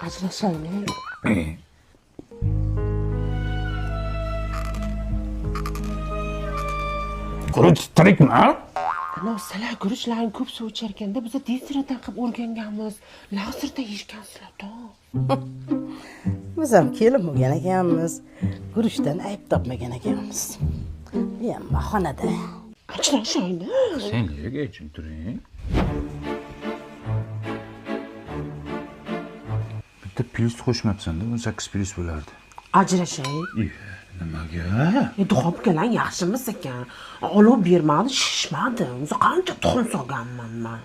Ajrashaylik. Guruch tirikmi? Ana sizlar guruchlarni ko'p suv icharkanda biz tezroq qilib o'rganganmiz. Lazerda yeyishgansizlar-da. Biz ham kelib bo'lgan ekanmiz. Guruchdan ayb topmagan ekanmiz. Men bahonada. Ajrashaylik. Sen nega ichib turing? Bitta plus qo'shmabsan-da, 18 plus bo'lardi. Ajrashaylik. Nimaga? Tuxum kalan yaxshimiz ekan. Olib bermadi, shishmadi. O'zi qancha tuxum solganman men.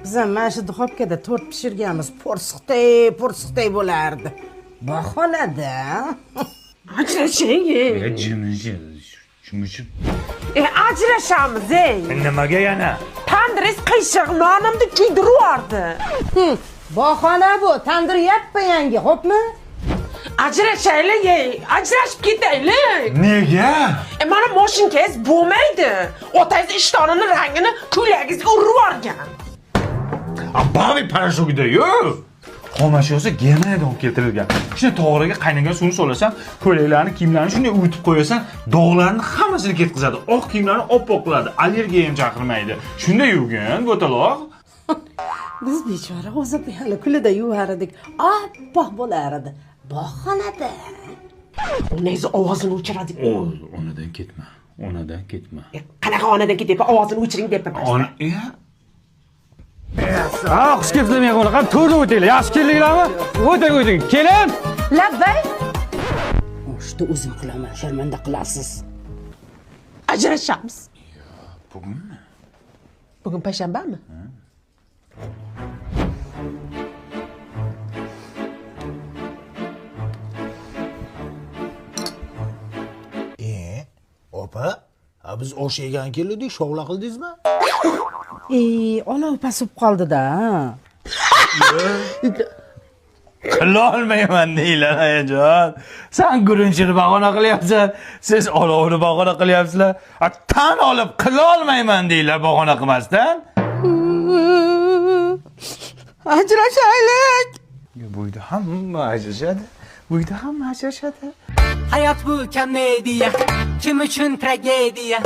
Biz ham mana shu duxovkada tort pishirganmiz. Porsiqday bo'lardi. Bahonada. Ajrashaylik. Jimishib. Ajrashamiz, ey. Nimaga yana? Tandris qiyshiq nonimni kuydiryapti. Bahona bu. Tandir yappa yangi, xo'pmi? Ajrashaylik, ey. Ajrashib ketaylik. Nega? Mana moshinkangiz bo'lmaydi. Otangiz ishtonini rangini ko'ylagingizga urib yuborgan. Bavi parashogida-yu. Xomashyosi Germaniyadan olib keltirilgan. Shuni to'g'riga qaynagan suvni solasan, ko'ylaklarni, kiyimlarni shunday uyutib qo'yasan, dog'larni hammasini ketkazadi. Oq kiyimlarni oppoq qiladi. Allergiya ham chaqirmaydi. Shunday yuvgin, bo'taloq. Biz bechora o'zi hali kulida yuvar edik. Oppoq bo'lar edi. Bahonada. Onangiz ovozini o'chiradi. Onadan ketma. Onadan ketma. Qanaqa onadan ketyapti? Ovozini o'chiring deb baqirdi. Ona, Xush kelibsizlar mehmonlar. Qani to'rda o'tinglar. Yaxshi keldinglarmi? O'ting. Keling. Labbay. O'shda o'zim qilaman, sharmanda qilasiz. Ajrashamiz. bugunmi? Bugun payshanbami? Opa, biz osh yegan keldik, shovla qildingizmi? Olov pasib qoldi-da. Qilolmayman deylar ayajon. Sen gurunchini bahona qilyapsan, siz olovni bahona qilyapsizlar. Tan olib qilolmayman deylar bahona qilmasdan. Ajrashaylik. Bu uyda hamma ajrashadi. Bu uyda hamma ajrashadi. Hayat bu komediya, kim uchun tragediya?